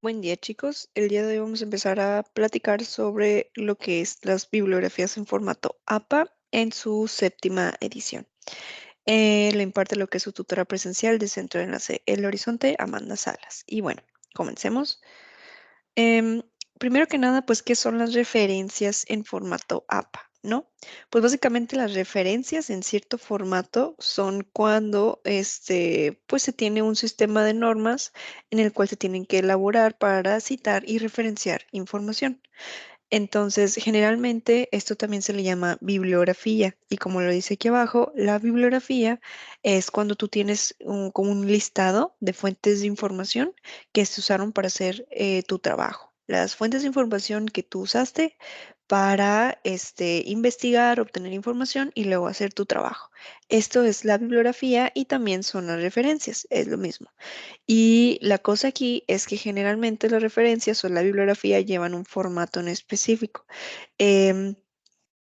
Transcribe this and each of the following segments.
Buen día, chicos. El día de hoy vamos a empezar a platicar sobre lo que es las bibliografías en formato APA en su séptima edición. Le imparte lo que es su tutora presencial de Centro de Enlace El Horizonte, Amanda Salas. Y bueno, comencemos. Em, Primero que nada, pues, ¿qué son las referencias en formato APA, no? Pues básicamente las referencias en cierto formato son cuando pues se tiene un sistema de normas en el cual se tienen que elaborar para citar y referenciar información. Entonces, generalmente esto también se le llama bibliografía y como lo dice aquí abajo, la bibliografía es cuando tú tienes como un listado de fuentes de información que se usaron para hacer tu trabajo. Las fuentes de información que tú usaste para investigar, obtener información y luego hacer tu trabajo. Esto es la bibliografía y también son las referencias, es lo mismo. Y la cosa aquí es que generalmente las referencias o la bibliografía llevan un formato en específico. Em,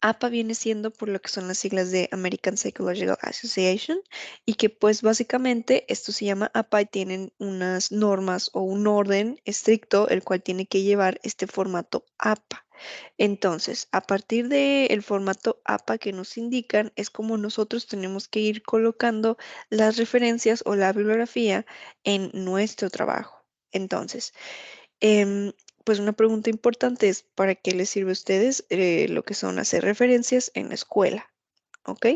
APA viene siendo por lo que son las siglas de American Psychological Association y que pues básicamente esto se llama APA y tienen unas normas o un orden estricto el cual tiene que llevar este formato APA. Entonces, a partir del formato APA que nos indican, es como nosotros tenemos que ir colocando las referencias o la bibliografía en nuestro trabajo. Entonces, em, pues una pregunta importante es, ¿para qué les sirve a ustedes lo que son hacer referencias en la escuela? ¿Ok?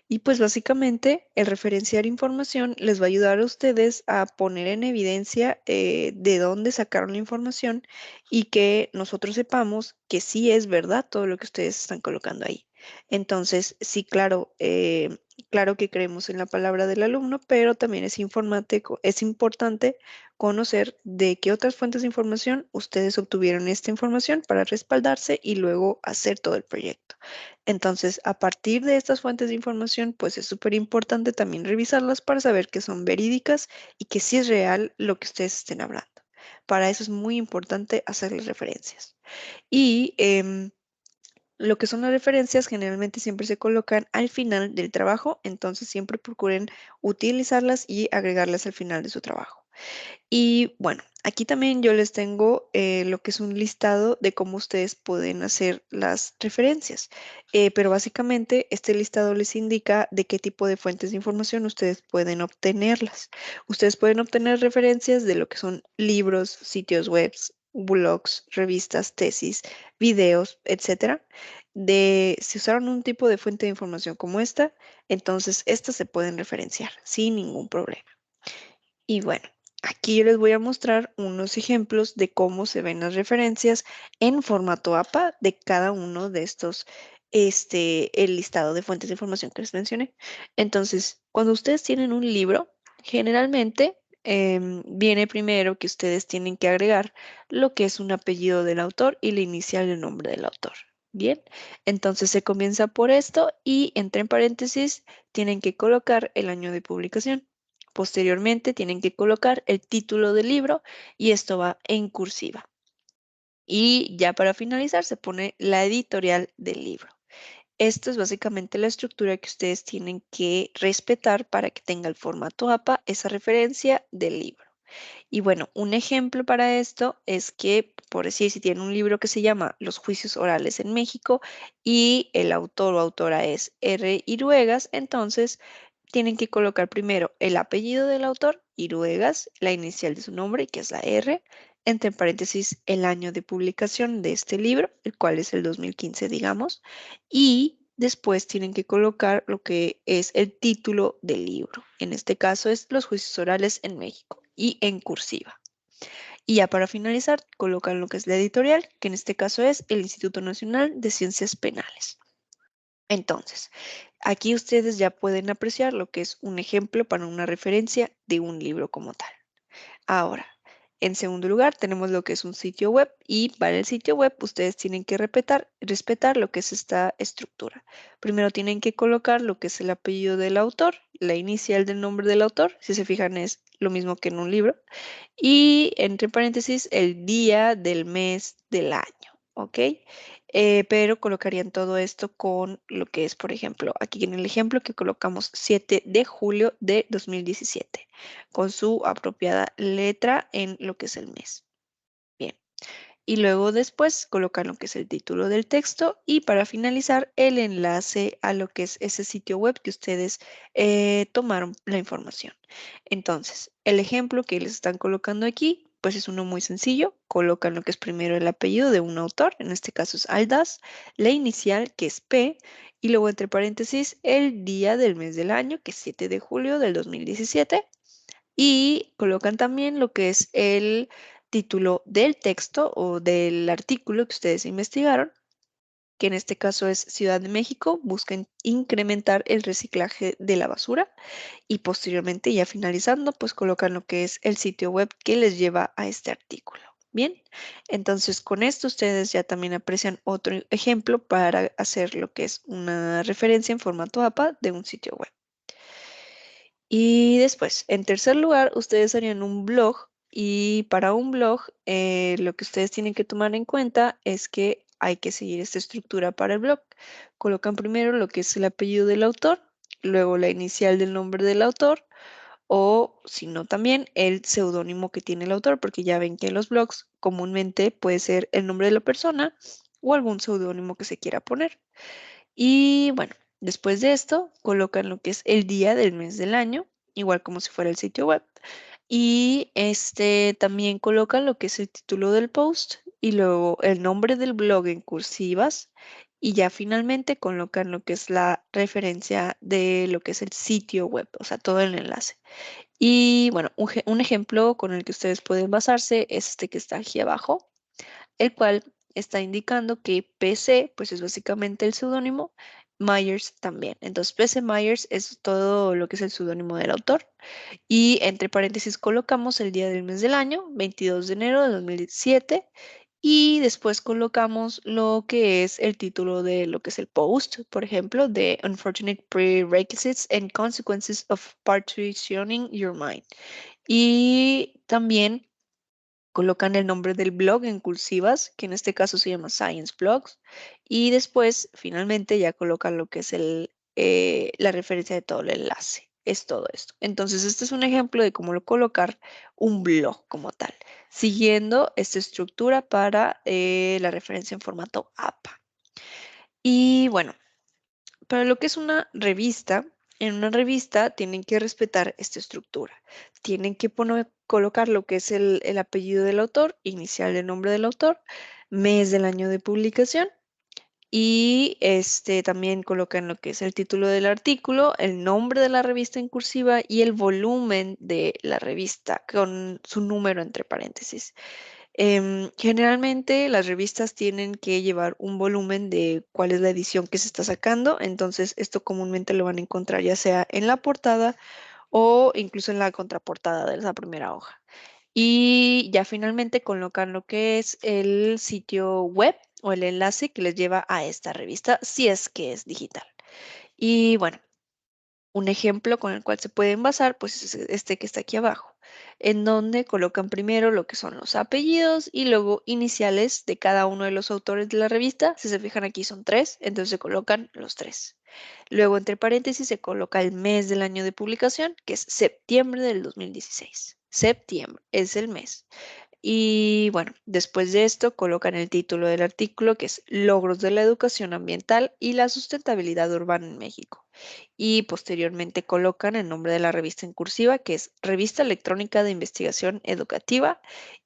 Y pues básicamente el referenciar información les va a ayudar a ustedes a poner en evidencia de dónde sacaron la información y que nosotros sepamos que sí es verdad todo lo que ustedes están colocando ahí. Entonces, sí, claro, claro que creemos en la palabra del alumno, pero también es importante conocer de qué otras fuentes de información ustedes obtuvieron esta información para respaldarse y luego hacer todo el proyecto. Entonces, a partir de estas fuentes de información, pues es súper importante también revisarlas para saber que son verídicas y que sí es real lo que ustedes estén hablando. Para eso es muy importante hacer las referencias. Y lo que son las referencias generalmente siempre se colocan al final del trabajo, entonces siempre procuren utilizarlas y agregarlas al final de su trabajo. Y bueno, aquí también yo les tengo lo que es un listado de cómo ustedes pueden hacer las referencias. Pero básicamente este listado les indica de qué tipo de fuentes de información ustedes pueden obtenerlas. Ustedes pueden obtener referencias de lo que son libros, sitios web, blogs, revistas, tesis, videos, etcétera. De si usaron un tipo de fuente de información como esta, entonces estas se pueden referenciar sin ningún problema. Y bueno, aquí yo les voy a mostrar unos ejemplos de cómo se ven las referencias en formato APA de cada uno de estos, el listado de fuentes de información que les mencioné. Entonces, cuando ustedes tienen un libro, generalmente viene primero que ustedes tienen que agregar lo que es un apellido del autor y la inicial del nombre del autor. Bien, entonces se comienza por esto y entre paréntesis tienen que colocar el año de publicación. Posteriormente tienen que colocar el título del libro y esto va en cursiva. Y ya para finalizar se pone la editorial del libro. Esto es básicamente la estructura que ustedes tienen que respetar para que tenga el formato APA, esa referencia del libro. Y bueno, un ejemplo para esto es que, por decir, si tienen un libro que se llama Los juicios orales en México y el autor o autora es R. Iruegas, entonces tienen que colocar primero el apellido del autor, Iruegas, la inicial de su nombre, que es la R, entre paréntesis el año de publicación de este libro, el cual es el 2015, digamos, y después tienen que colocar lo que es el título del libro. En este caso es Los juicios orales en México y en cursiva. Y ya para finalizar, colocan lo que es la editorial, que en este caso es el Instituto Nacional de Ciencias Penales. Entonces, aquí ustedes ya pueden apreciar lo que es un ejemplo para una referencia de un libro como tal. Ahora, en segundo lugar, tenemos lo que es un sitio web y para el sitio web ustedes tienen que respetar lo que es esta estructura. Primero tienen que colocar lo que es el apellido del autor, la inicial del nombre del autor, si se fijan es lo mismo que en un libro, y entre paréntesis el día del mes del año, ¿ok? pero colocarían todo esto con lo que es, por ejemplo, aquí en el ejemplo que colocamos 7 de julio de 2017, con su apropiada letra en lo que es el mes. Bien. Y luego después colocan lo que es el título del texto y para finalizar el enlace a lo que es ese sitio web que ustedes tomaron la información. Entonces, el ejemplo que les están colocando aquí, pues es uno muy sencillo. Colocan lo que es primero el apellido de un autor, en este caso es Aldaz, la inicial que es P, y luego entre paréntesis el día del mes del año, que es 7 de julio del 2017 y colocan también lo que es el título del texto o del artículo que ustedes investigaron, que en este caso es Ciudad de México, buscan incrementar el reciclaje de la basura y posteriormente ya finalizando, pues colocan lo que es el sitio web que les lleva a este artículo. Bien, entonces con esto ustedes ya también aprecian otro ejemplo para hacer lo que es una referencia en formato APA de un sitio web. Y después, en tercer lugar, ustedes harían un blog y para un blog lo que ustedes tienen que tomar en cuenta es que hay que seguir esta estructura para el blog. Colocan primero lo que es el apellido del autor, luego la inicial del nombre del autor o si no también el seudónimo que tiene el autor, porque ya ven que en los blogs comúnmente puede ser el nombre de la persona o algún seudónimo que se quiera poner. Y bueno, después de esto colocan lo que es el día del mes del año, igual como si fuera el sitio web. Y también colocan lo que es el título del post y luego el nombre del blog en cursivas. Y ya finalmente colocan lo que es la referencia de lo que es el sitio web, o sea, todo el enlace. Y bueno, un ejemplo con el que ustedes pueden basarse es este que está aquí abajo el cual está indicando que PC, pues es básicamente el seudónimo, Myers también. Entonces, PC Myers es todo lo que es el seudónimo del autor. Y entre paréntesis colocamos el día del mes del año, 22 de enero de 2017. Y después colocamos lo que es el título de lo que es el post, por ejemplo, de Unfortunate Prerequisites and Consequences of Partitioning Your Mind. Y también colocan el nombre del blog en cursivas, que en este caso se llama Science Blogs, y después finalmente ya colocan lo que es la referencia de todo el enlace. Es todo esto. Entonces, este es un ejemplo de cómo colocar un blog como tal, siguiendo esta estructura para la referencia en formato APA. Y bueno, para lo que es una revista, en una revista tienen que respetar esta estructura. Tienen que colocar lo que es el apellido del autor, inicial del nombre del autor, mes del año de publicación y también colocan lo que es el título del artículo, el nombre de la revista en cursiva y el volumen de la revista con su número entre paréntesis. Generalmente las revistas tienen que llevar un volumen de cuál es la edición que se está sacando, entonces esto comúnmente lo van a encontrar ya sea en la portada o incluso en la contraportada de esa primera hoja. Y ya finalmente colocan lo que es el sitio web o el enlace que les lleva a esta revista si es que es digital. Y bueno, un ejemplo con el cual se pueden basar, pues es este que está aquí abajo, en donde colocan primero lo que son los apellidos y luego iniciales de cada uno de los autores de la revista. Si se fijan aquí son tres, entonces se colocan los tres. Luego entre paréntesis se coloca el mes del año de publicación, que es septiembre del 2016. Septiembre es el mes. Y bueno, después de esto colocan el título del artículo que es Logros de la educación ambiental y la sustentabilidad urbana en México. Y posteriormente colocan el nombre de la revista en cursiva que es Revista Electrónica de Investigación Educativa.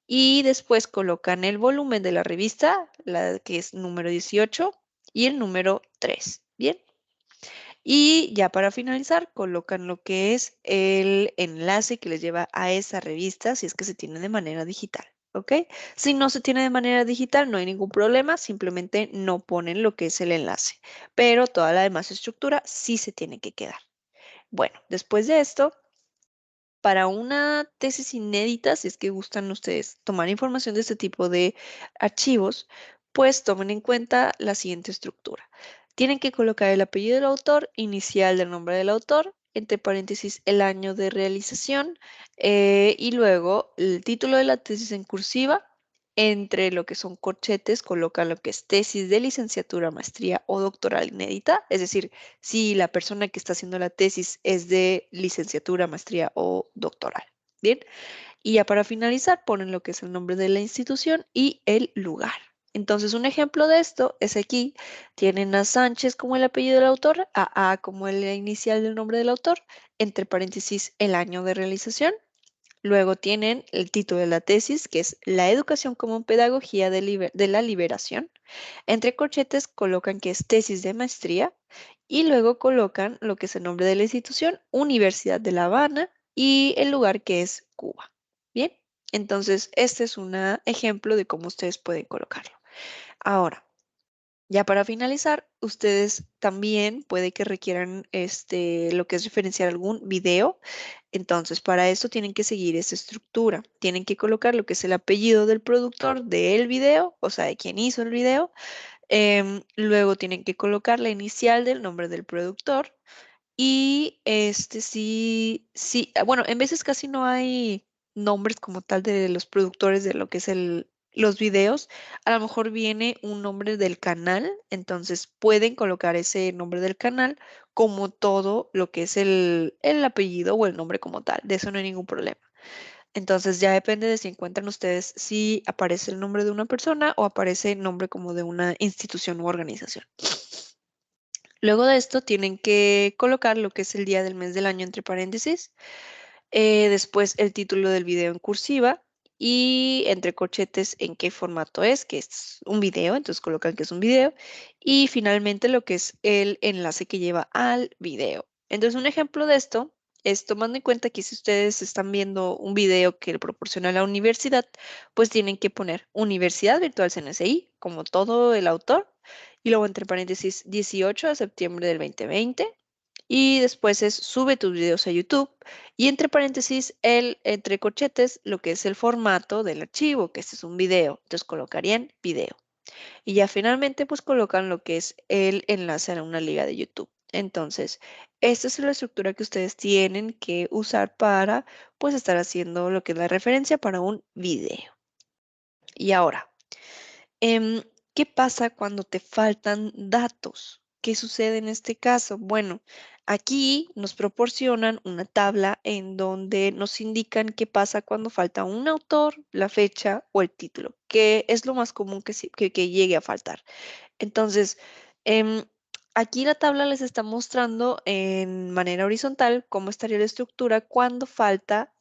Y después colocan el volumen de la revista, la que es número 18 y el número 3. Bien. Y ya para finalizar, colocan lo que es el enlace que les lleva a esa revista si es que se tiene de manera digital, ¿ok? Si no se tiene de manera digital, no hay ningún problema, simplemente no ponen lo que es el enlace, pero toda la demás estructura sí se tiene que quedar. Bueno, después de esto, para una tesis inédita, si es que gustan ustedes tomar información de este tipo de archivos, pues tomen en cuenta la siguiente estructura. Tienen que colocar el apellido del autor, inicial del nombre del autor, entre paréntesis el año de realización y luego el título de la tesis en cursiva, Entre lo que son corchetes colocan lo que es tesis de licenciatura, maestría o doctoral inédita. Es decir, si la persona que está haciendo la tesis es de licenciatura, maestría o doctoral. Bien. Y ya para finalizar, ponen lo que es el nombre de la institución y el lugar. Entonces, un ejemplo de esto es aquí. Tienen a Sánchez como el apellido del autor, a como el inicial del nombre del autor, entre paréntesis el año de realización. Luego tienen el título de la tesis, que es La educación como pedagogía de la liberación. Entre corchetes colocan que es tesis de maestría y luego colocan lo que es el nombre de la institución, Universidad de La Habana, y el lugar que es Cuba. Bien, entonces este es un ejemplo de cómo ustedes pueden colocarlo. Ahora, ya para finalizar, ustedes también puede que requieran lo que es referenciar algún video. Entonces, para esto tienen que seguir esa estructura. Tienen que colocar lo que es el apellido del productor del video, o sea, de quien hizo el video. Luego tienen que colocar la inicial del nombre del productor. Y sí, sí, bueno, en veces casi no hay nombres como tal de los productores de lo que es los videos. A lo mejor viene un nombre del canal, entonces pueden colocar ese nombre del canal como todo lo que es el apellido o el nombre como tal. De eso no hay ningún problema. Entonces ya depende de si encuentran ustedes si aparece el nombre de una persona o aparece el nombre como de una institución u organización. Luego de esto tienen que colocar lo que es el día del mes del año entre paréntesis, después el título del video en cursiva y entre corchetes en qué formato es, que es un video, entonces colocan que es un video y finalmente lo que es el enlace que lleva al video. Entonces un ejemplo de esto es tomando en cuenta que si ustedes están viendo un video que le proporciona la universidad, pues tienen que poner Universidad Virtual CNSI como todo el autor y luego entre paréntesis 18 de septiembre del 2020 y después es sube tus videos a YouTube y entre paréntesis entre corchetes lo que es el formato del archivo, que este es un video, entonces colocarían video y ya finalmente pues colocan lo que es el enlace a una liga de YouTube. Entonces, esta es la estructura que ustedes tienen que usar para pues estar haciendo lo que es la referencia para un video. Y ahora, Em, ¿qué pasa cuando te faltan datos? ¿Qué sucede en este caso? Bueno, aquí nos proporcionan una tabla en donde nos indican qué pasa cuando falta un autor, la fecha o el título, que es lo más común que llegue a faltar. Entonces, em, aquí la tabla les está mostrando en manera horizontal cómo estaría la estructura cuando falta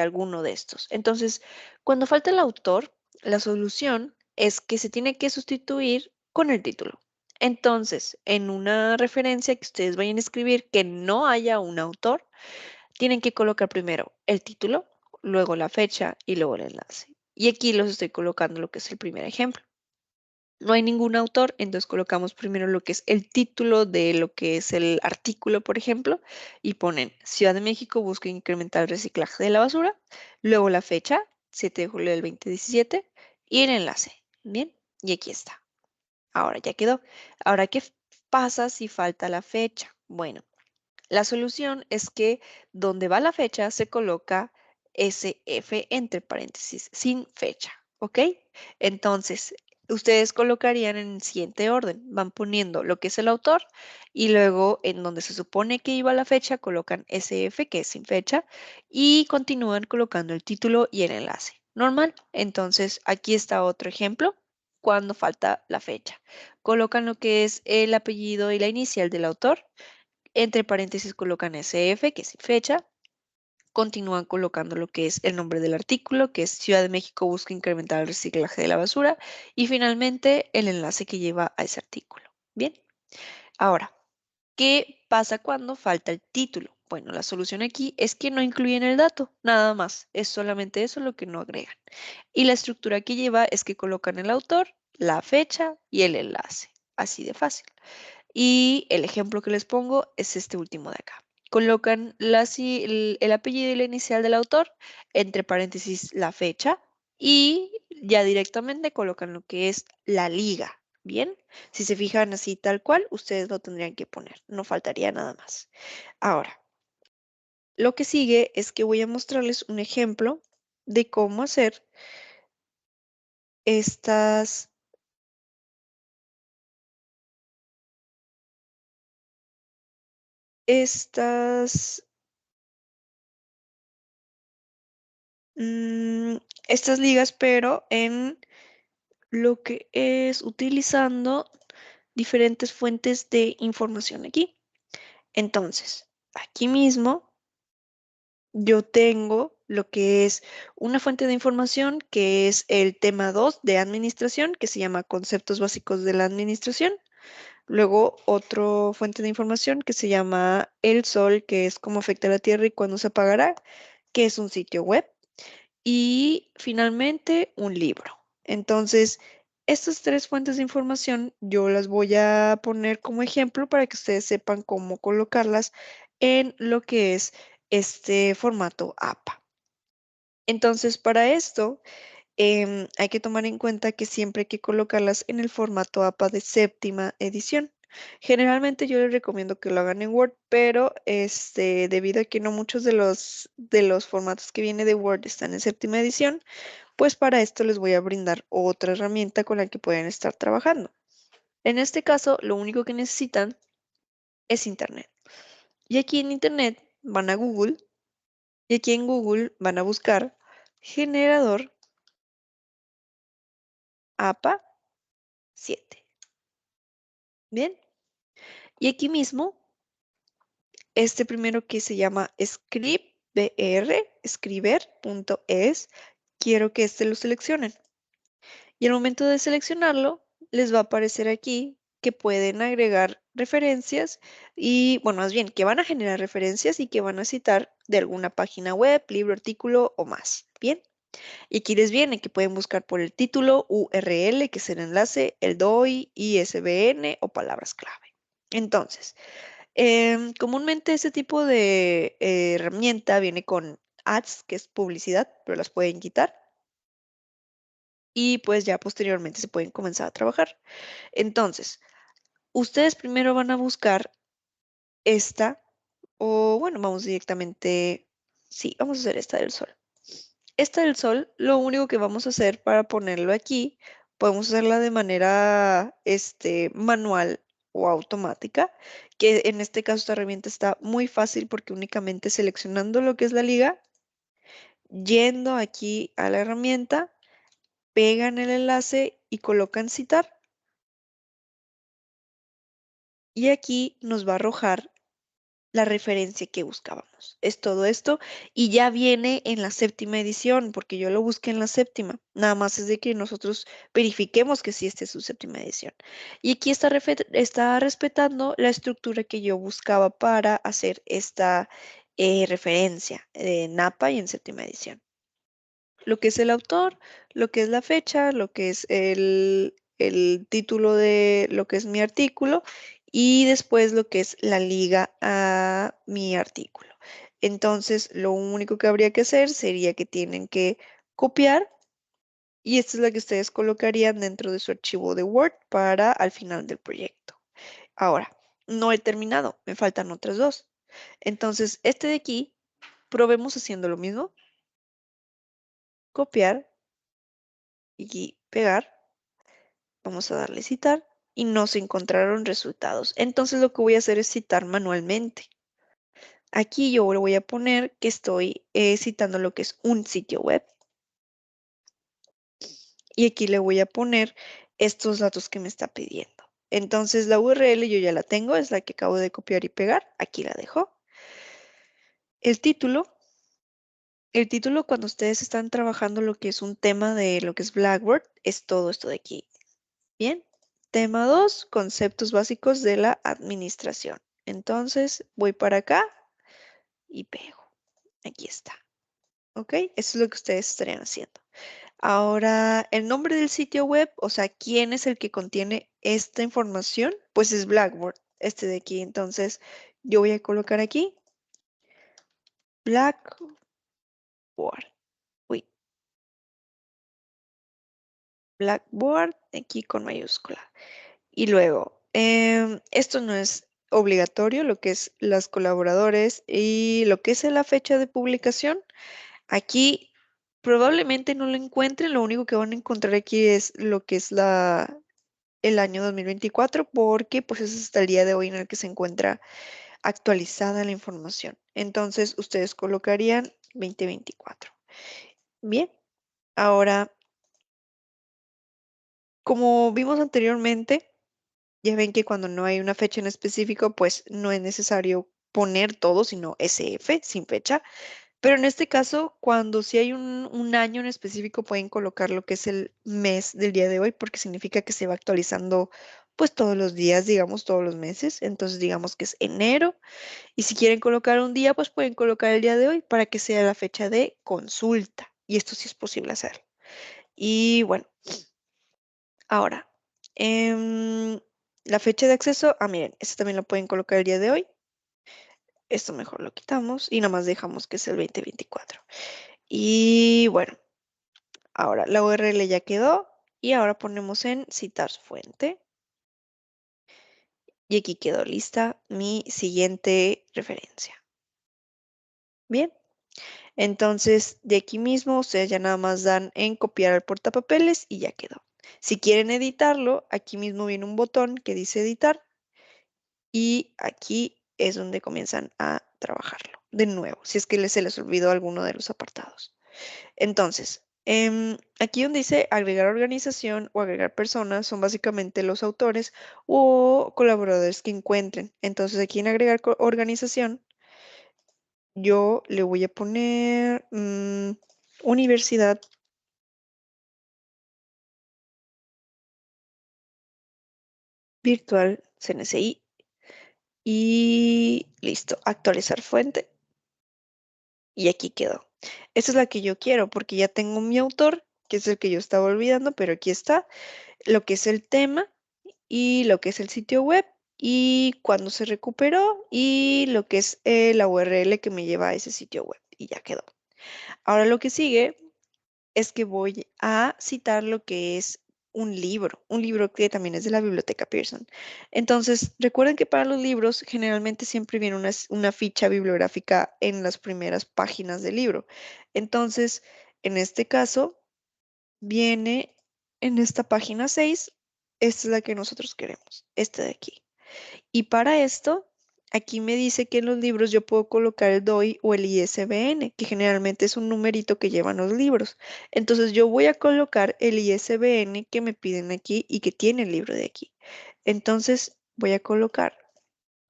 alguno de estos. Entonces, cuando falta el autor, la solución es que se tiene que sustituir con el título. Entonces, en una referencia que ustedes vayan a escribir que no haya un autor, tienen que colocar primero el título, luego la fecha y luego el enlace. Y aquí los estoy colocando lo que es el primer ejemplo. No hay ningún autor, entonces colocamos primero lo que es el título de lo que es el artículo, por ejemplo, y ponen Ciudad de México busca incrementar el reciclaje de la basura, luego la fecha, 7 de julio del 2017, y el enlace. Bien, y aquí está. Ahora ya quedó. Ahora, ¿qué pasa si falta la fecha? Bueno, la solución es que donde va la fecha se coloca SF entre paréntesis, sin fecha, ¿ok? Entonces, ustedes colocarían en el siguiente orden, van poniendo lo que es el autor y luego en donde se supone que iba la fecha colocan SF, que es sin fecha, y continúan colocando el título y el enlace. Normal. Entonces, aquí está otro ejemplo cuando falta la fecha. Colocan lo que es el apellido y la inicial del autor entre paréntesis colocan SF, que es sin fecha. Continúan colocando lo que es el nombre del artículo, que es Ciudad de México busca incrementar el reciclaje de la basura. Y finalmente el enlace que lleva a ese artículo. Bien. Ahora, ¿qué pasa cuando falta el título? Bueno, la solución aquí es que no incluyen el dato, nada más. Es solamente eso lo que no agregan. Y la estructura que lleva es que colocan el autor, la fecha y el enlace. Así de fácil. Y el ejemplo que les pongo es este último de acá. Colocan el apellido y la inicial del autor, entre paréntesis la fecha, y ya directamente colocan lo que es la liga. Bien, si se fijan así tal cual, ustedes lo tendrían que poner, no faltaría nada más. Ahora, lo que sigue es que voy a mostrarles un ejemplo de cómo hacer estas, estas, mm, estas ligas, pero en lo que es utilizando diferentes fuentes de información aquí. Entonces, aquí mismo yo tengo lo que es una fuente de información que es el tema 2 de administración, que se llama Conceptos básicos de la administración. Luego, otra fuente de información que se llama El Sol, que es cómo afecta a la Tierra y cuándo se apagará, que es un sitio web. Y finalmente, un libro. Entonces, estas tres fuentes de información yo las voy a poner como ejemplo para que ustedes sepan cómo colocarlas en lo que es este formato APA. Entonces, para esto, hay que tomar en cuenta que siempre hay que colocarlas en el formato APA de séptima edición. Generalmente yo les recomiendo que lo hagan en Word, pero debido a que no muchos de los formatos que viene de Word están en séptima edición, pues para esto les voy a brindar otra herramienta con la que pueden estar trabajando. En este caso, lo único que necesitan es Internet. Y aquí en Internet van a Google y aquí en Google van a buscar generador APA 7. Bien. Y aquí mismo, este primero que se llama escriber.es, quiero que este lo seleccionen. Y al momento de seleccionarlo, les va a aparecer aquí que pueden agregar referencias y, bueno, más bien, que van a generar referencias y que van a citar de alguna página web, libro, artículo o más. Bien. Y aquí les viene que pueden buscar por el título, URL, que es el enlace, el DOI, ISBN o palabras clave. Entonces, comúnmente ese tipo de herramienta viene con ads, que es publicidad, pero las pueden quitar y pues ya posteriormente se pueden comenzar a trabajar. Entonces, ustedes primero van a buscar esta, o bueno, vamos directamente, sí, vamos a hacer esta del sol. Esta del sol, lo único que vamos a hacer para ponerlo aquí, podemos hacerla de manera manual o automática, que en este caso esta herramienta está muy fácil porque únicamente seleccionando lo que es la liga, yendo aquí a la herramienta, pegan el enlace y colocan citar. Y aquí nos va a arrojar la referencia que buscábamos. Es todo esto y ya viene en la séptima edición, porque yo lo busqué en la séptima. Nada más es de que nosotros verifiquemos que sí esté su séptima edición. Y aquí está respetando la estructura que yo buscaba para hacer esta referencia en APA y en séptima edición. Lo que es el autor, lo que es la fecha, lo que es el título de lo que es mi artículo y después lo que es la liga a mi artículo. Entonces, lo único que habría que hacer sería que tienen que copiar y esta es la que ustedes colocarían dentro de su archivo de Word para al final del proyecto. Ahora, no he terminado, me faltan otras dos. Entonces, este de aquí, probemos haciendo lo mismo, copiar y pegar. Vamos a darle citar y no se encontraron resultados. Entonces lo que voy a hacer es citar manualmente. Aquí yo le voy a poner que estoy citando lo que es un sitio web y aquí le voy a poner estos datos que me está pidiendo. Entonces la URL yo ya la tengo, es la que acabo de copiar y pegar. Aquí la dejo. El título. El título cuando ustedes están trabajando lo que es un tema de lo que es Blackboard es todo esto de aquí. Bien. Tema 2, conceptos básicos de la administración. Entonces voy para acá y pego. Aquí está. ¿Ok? Eso es lo que ustedes estarían haciendo. Ahora, el nombre del sitio web, o sea, ¿quién es el que contiene esta información? Pues es Blackboard, este de aquí. Entonces, yo voy a colocar aquí Blackboard. Uy, Blackboard, aquí con mayúscula. Y luego, esto no es obligatorio, lo que es los colaboradores y lo que es la fecha de publicación. Aquí probablemente no lo encuentren, lo único que van a encontrar aquí es lo que es el año 2024, porque pues es hasta el día de hoy en el que se encuentra actualizada la información. Entonces, ustedes colocarían 2024. Bien, ahora, como vimos anteriormente, ya ven que cuando no hay una fecha en específico, pues no es necesario poner todo, sino SF, sin fecha. Pero en este caso, cuando sí hay un año en específico, pueden colocar lo que es el mes del día de hoy, porque significa que se va actualizando pues todos los días, digamos, todos los meses. Entonces, digamos que es enero. Y si quieren colocar un día, pues pueden colocar el día de hoy para que sea la fecha de consulta. Y esto sí es posible hacerlo. Y bueno, ahora, em, la fecha de acceso, miren, este también lo pueden colocar el día de hoy. Esto mejor lo quitamos y nomás dejamos que es el 2024. Y bueno, ahora la URL ya quedó y ahora ponemos en citar fuente. Y aquí quedó lista mi siguiente referencia. Bien. Entonces, de aquí mismo, ustedes ya nada más dan en copiar al portapapeles y ya quedó. Si quieren editarlo, aquí mismo viene un botón que dice editar y aquí es donde comienzan a trabajarlo de nuevo, si es que se les olvidó alguno de los apartados. Entonces, aquí donde dice agregar organización o agregar personas, son básicamente los autores o colaboradores que encuentren. Entonces, aquí en agregar organización, yo le voy a poner Universidad Virtual CNCI y listo, actualizar fuente y aquí quedó. Esta es la que yo quiero porque ya tengo mi autor, que es el que yo estaba olvidando, pero aquí está lo que es el tema y lo que es el sitio web y cuándo se recuperó y lo que es la URL que me lleva a ese sitio web y ya quedó. Ahora lo que sigue es que voy a citar lo que es un libro que también es de la Biblioteca Pearson. Entonces, recuerden que para los libros generalmente siempre viene una ficha bibliográfica en las primeras páginas del libro. Entonces, en este caso, viene en esta página 6. Esta es la que nosotros queremos, esta de aquí. Y para esto, aquí me dice que en los libros yo puedo colocar el DOI o el ISBN, que generalmente es un numerito que llevan los libros. Entonces yo voy a colocar el ISBN que me piden aquí y que tiene el libro de aquí. Entonces voy a colocar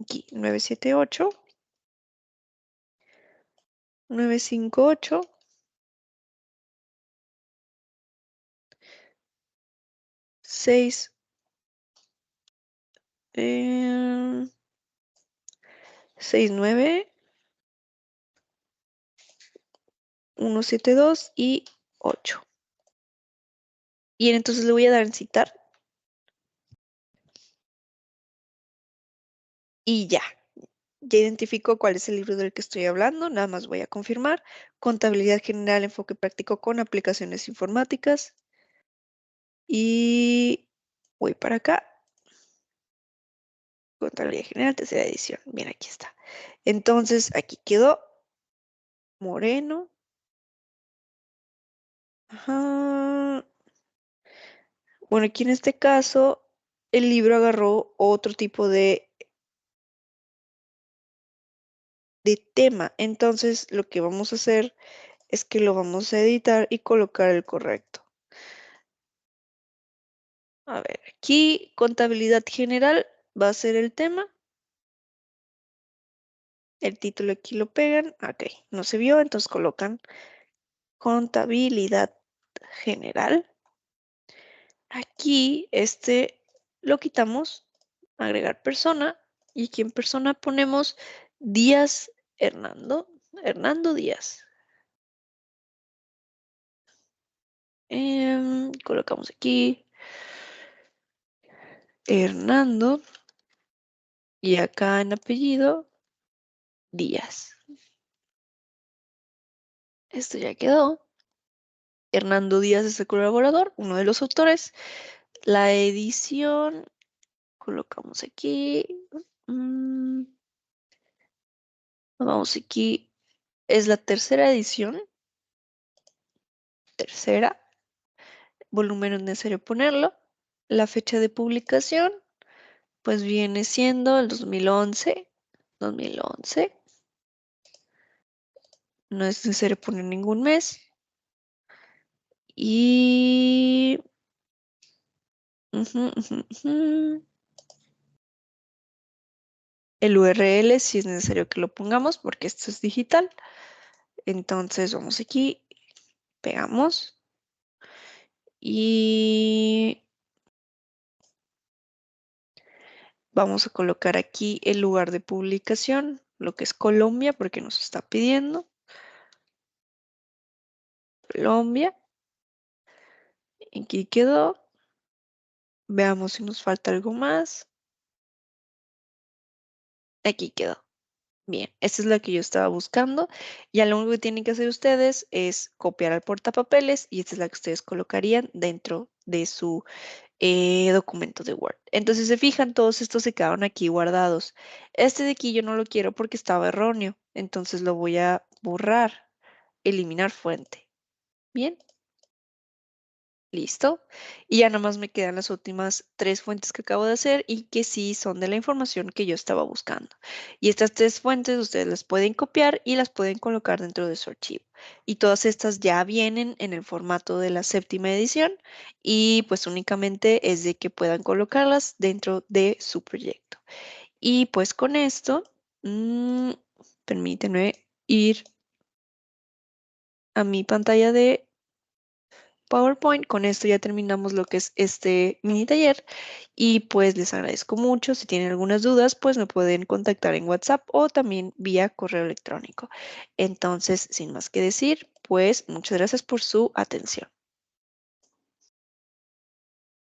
aquí 978 958 6 69 172 y 8. Y entonces le voy a dar en citar y ya. Ya identifico cuál es el libro del que estoy hablando, nada más voy a confirmar. Contabilidad general, enfoque práctico con aplicaciones informáticas. Y voy para acá. Contabilidad general, tercera edición. Bien, aquí está. Entonces, aquí quedó Moreno. Ajá. Bueno, aquí en este caso, el libro agarró otro tipo de tema. Entonces, lo que vamos a hacer es que lo vamos a editar y colocar el correcto. A ver, aquí contabilidad general va a ser el tema. El título aquí lo pegan. Ok, no se vio, entonces colocan contabilidad general. Aquí este lo quitamos, agregar persona. Y aquí en persona ponemos Díaz Hernando. Hernando Díaz. Colocamos aquí Hernando y acá en apellido Díaz. Esto ya quedó. Hernando Díaz es el colaborador, uno de los autores. La edición, colocamos aquí. mm, Vamos aquí. Es la tercera edición. Tercera, volumen es necesario ponerlo. La fecha de publicación, pues viene siendo el 2011. 2011. No es necesario poner ningún mes. Y... ujú, ujú, ujú. El URL sí es necesario que lo pongamos porque esto es digital. Entonces vamos aquí, pegamos y vamos a colocar aquí el lugar de publicación, lo que es Colombia, porque nos está pidiendo. Colombia. Aquí quedó. Veamos si nos falta algo más. Aquí quedó. Bien, esta es la que yo estaba buscando. Ya lo único que tienen que hacer ustedes es copiar al portapapeles y esta es la que ustedes colocarían dentro de su documento de Word. Entonces, se fijan, todos estos se quedaron aquí guardados. Este de aquí yo no lo quiero porque estaba erróneo. Entonces lo voy a borrar, eliminar fuente. Bien. Listo. Y ya nomás me quedan las últimas tres fuentes que acabo de hacer y que sí son de la información que yo estaba buscando. Y estas tres fuentes ustedes las pueden copiar y las pueden colocar dentro de su archivo. Y todas estas ya vienen en el formato de la séptima edición y pues únicamente es de que puedan colocarlas dentro de su proyecto. Y pues con esto, permítanme ir a mi pantalla de PowerPoint. Con esto ya terminamos lo que es este mini taller y pues les agradezco mucho. Si tienen algunas dudas, pues me pueden contactar en WhatsApp o también vía correo electrónico. Entonces, sin más que decir, pues muchas gracias por su atención.